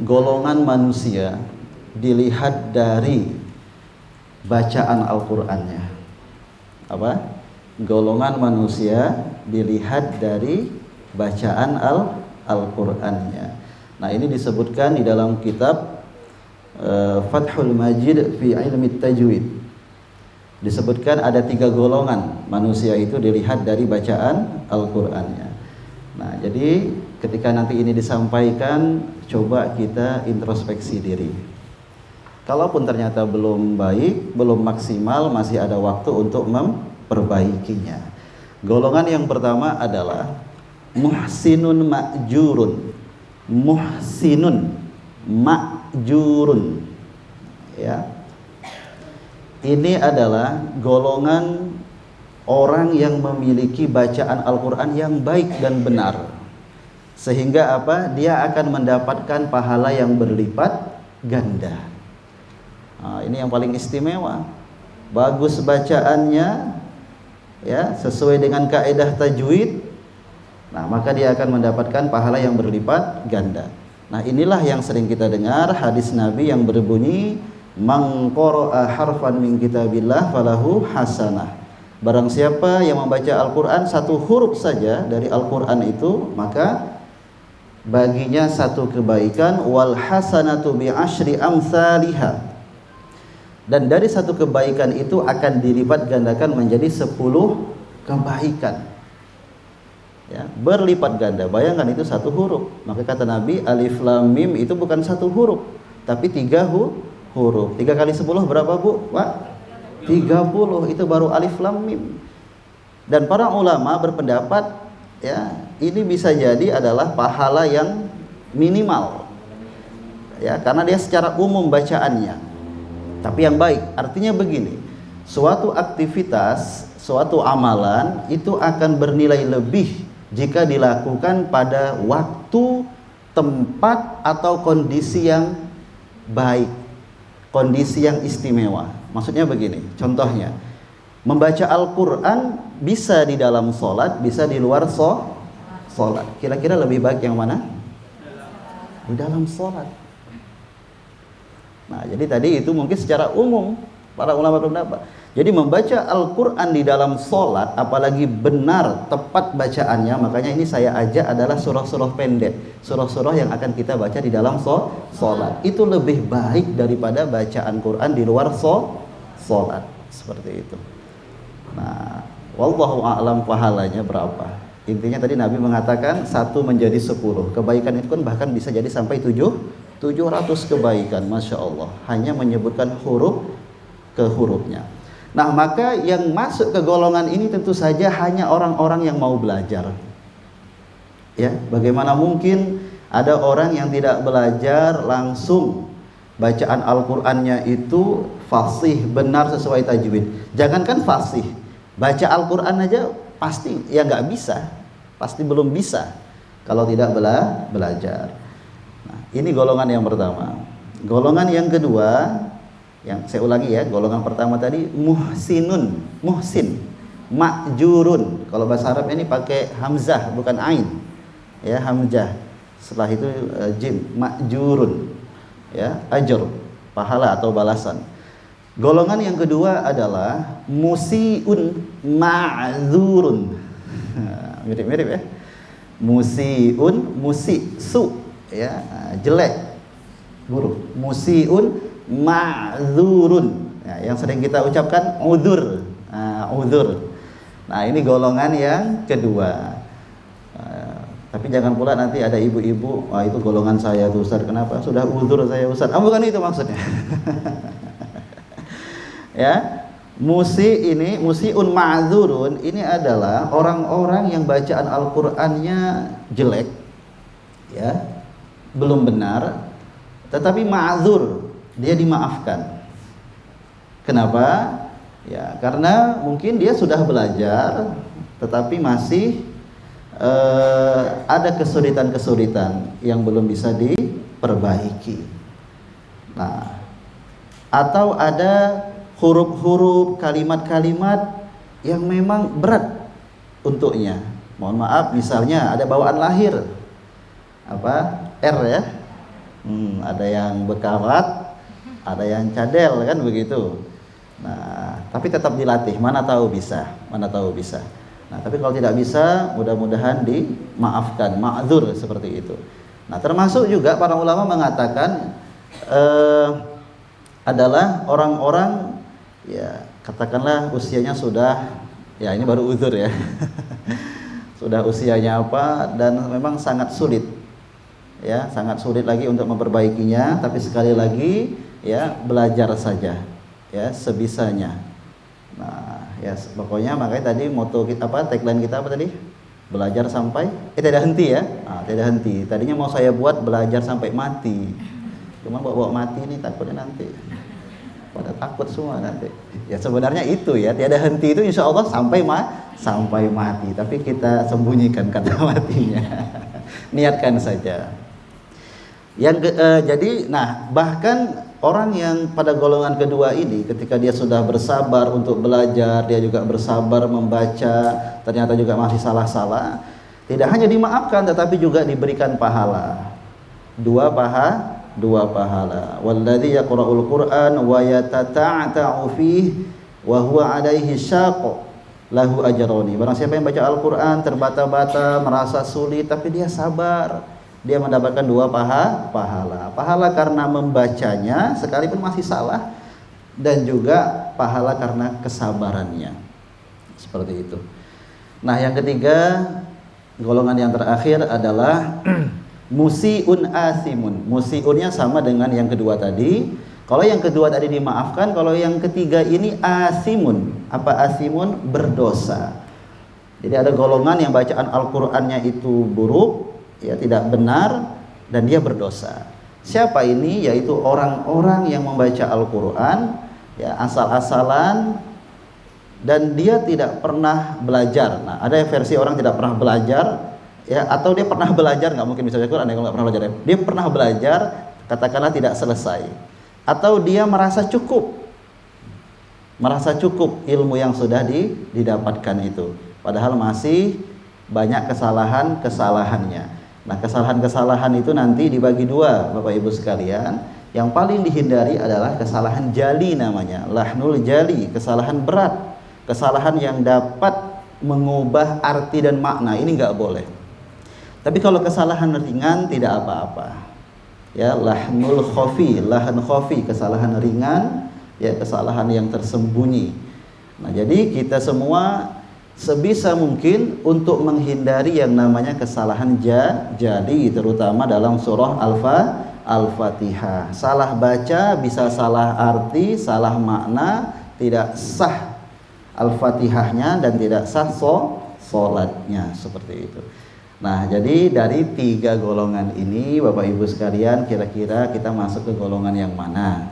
golongan manusia dilihat dari bacaan Al-Qur'annya. Apa? Golongan manusia dilihat dari bacaan Al-Qur'annya. Nah, ini disebutkan di dalam kitab Fathul Majid fi Ilmi Tajwid. Disebutkan ada 3 golongan manusia itu dilihat dari bacaan Al-Qur'annya. Nah, jadi ketika nanti ini disampaikan, coba kita introspeksi diri. Kalaupun ternyata belum baik, belum maksimal, masih ada waktu untuk memperbaikinya. Golongan yang pertama adalah muhsinun ma'jurun. Muhsinun ma'jurun. Ya. Ini adalah golongan orang yang memiliki bacaan Al-Qur'an yang baik dan benar. Sehingga apa? Dia akan mendapatkan pahala yang berlipat ganda. Nah, ini yang paling istimewa. Bagus bacaannya, ya, sesuai dengan kaidah tajwid. Nah, maka dia akan mendapatkan pahala yang berlipat ganda. Nah, inilah yang sering kita dengar hadis Nabi yang berbunyi, "Man qara'a harfan min kitabillah falahu hasanah." Barang siapa yang membaca Al-Qur'an 1 huruf saja dari Al-Qur'an itu, maka baginya 1 kebaikan, wal hasanatu bi asyri amsalihha. Dan dari 1 kebaikan itu akan dilipat gandakan menjadi 10 kebaikan. Ya, berlipat ganda. Bayangkan itu 1 huruf. Maka kata Nabi, alif lam mim itu bukan 1 huruf, tapi 3 huruf. 3 kali 10 berapa, Bu? Pak? 30. Itu baru alif lam mim. Dan para ulama berpendapat, ya, ini bisa jadi adalah pahala yang minimal. Ya, karena dia secara umum bacaannya. Tapi yang baik, artinya begini, suatu aktivitas, suatu amalan itu akan bernilai lebih jika dilakukan pada waktu, tempat, atau kondisi yang baik, kondisi yang istimewa. Maksudnya begini, contohnya, membaca Al-Qur'an bisa di dalam sholat, bisa di luar sholat. Kira-kira lebih baik yang mana? Di dalam sholat. Nah, jadi tadi itu mungkin secara umum para ulama berpendapat. Jadi membaca Al-Qur'an di dalam sholat, apalagi benar tepat bacaannya, makanya ini saya ajak adalah surah-surah pendek, surah-surah yang akan kita baca di dalam sholat. Itu lebih baik daripada bacaan Quran di luar sholat. Seperti itu. Nah, wallahu a'lam pahalanya berapa. Intinya tadi Nabi mengatakan 1 menjadi 10. Kebaikan itu kan bahkan bisa jadi sampai 700 kebaikan, Masya Allah. Hanya menyebutkan huruf ke hurufnya. Nah, maka yang masuk ke golongan ini tentu saja hanya orang-orang yang mau belajar. Ya, bagaimana mungkin ada orang yang tidak belajar langsung bacaan Al-Qur'annya itu fasih, benar sesuai tajwid. Jangankan fasih, baca Al-Qur'an aja pasti ya nggak bisa, pasti belum bisa kalau tidak belajar. Nah, ini golongan yang pertama. Golongan yang kedua, yang saya ulangi ya, golongan pertama tadi muhsin, ma'jurun. Kalau bahasa Arab ini pakai hamzah bukan ain. Ya, hamzah. Setelah itu jim, ma'jurun. Ya, ajr, pahala atau balasan. Golongan yang kedua adalah musiun ma'dzurun. Mirip-mirip ya. Musisu ya, jelek, buruk. Musiun ma'dzurun. Ya, yang sering kita ucapkan udzur. Udzur. Nah, ini golongan yang kedua. Tapi jangan pula nanti ada ibu-ibu, wah itu golongan saya tuh Ustaz, kenapa? Sudah udzur saya Ustaz. Bukan itu maksudnya. Ya, musiun ma'dzurun ini adalah orang-orang yang bacaan Al-Qur'annya jelek, ya, belum benar, tetapi ma'dzur, dia dimaafkan. Kenapa? Ya, karena mungkin dia sudah belajar, tetapi masih ada kesulitan-kesulitan yang belum bisa diperbaiki. Nah, atau ada huruf-huruf, kalimat-kalimat yang memang berat untuknya. Mohon maaf, misalnya ada bawaan lahir, R ya, Ada yang bekarat, ada yang cadel, kan begitu. Nah, tapi tetap dilatih, mana tahu bisa. Nah, tapi kalau tidak bisa, mudah-mudahan dimaafkan, ma'dzur seperti itu. Nah, termasuk juga para ulama mengatakan adalah orang-orang, ya katakanlah usianya sudah, ya ini baru uzur ya, sudah usianya apa, dan memang sangat sulit, ya sangat sulit lagi untuk memperbaikinya. Tapi sekali lagi, ya belajar saja, ya sebisanya. Nah, ya pokoknya makanya tadi moto kita apa, tagline kita apa tadi? Belajar sampai tidak henti ya. Nah, tidak henti. Tadinya mau saya buat belajar sampai mati. Cuma bawa mati ini takutnya nanti pada takut semua nanti. Ya sebenarnya itu ya, tiada henti itu insya Allah sampai mati. Tapi kita sembunyikan kata matinya. Niatkan saja. Jadi, nah bahkan orang yang pada golongan kedua ini, ketika dia sudah bersabar untuk belajar, dia juga bersabar membaca, ternyata juga masih salah-salah, tidak hanya dimaafkan tetapi juga diberikan pahala. Dua pahala. Walladzi yaqra'ul Qur'an wa yatata'ta'u fihi wa huwa 'alaihi syaqq lahu ajrani. Barang siapa yang baca Al-Qur'an terbata-bata, merasa sulit tapi dia sabar, dia mendapatkan dua pahala. Pahala karena membacanya sekalipun masih salah, dan juga pahala karena kesabarannya. Seperti itu. Nah, yang ketiga, golongan yang terakhir adalah musiun asimun. Musiunnya sama dengan yang kedua tadi. Kalau yang kedua tadi dimaafkan, kalau yang ketiga ini asimun. Apa asimun? Berdosa. Jadi ada golongan yang bacaan Al-Qur'annya itu buruk, ya tidak benar, dan dia berdosa. Siapa ini? Yaitu orang-orang yang membaca Al-Qur'an ya asal-asalan, dan dia tidak pernah belajar. Nah, ada versi orang tidak pernah belajar, ya, atau dia pernah belajar, nggak mungkin bisa baca Quran kalau nggak pernah belajar. Dia pernah belajar, katakanlah tidak selesai, atau dia merasa cukup ilmu yang sudah didapatkan itu, padahal masih banyak kesalahannya. Nah, kesalahan itu nanti dibagi dua, Bapak Ibu sekalian. Yang paling dihindari adalah kesalahan jali, namanya lahnul jali, kesalahan berat, kesalahan yang dapat mengubah arti dan makna. Ini nggak boleh. Tapi kalau kesalahan ringan tidak apa-apa. Ya, lahan khafi, kesalahan ringan, ya kesalahan yang tersembunyi. Nah, jadi kita semua sebisa mungkin untuk menghindari yang namanya kesalahan jali, terutama dalam surah Al-Fatihah. Salah baca bisa salah arti, salah makna, tidak sah Al-Fatihahnya dan tidak sah sholatnya, seperti itu. Nah, jadi dari tiga golongan ini, Bapak Ibu sekalian, kira-kira kita masuk ke golongan yang mana?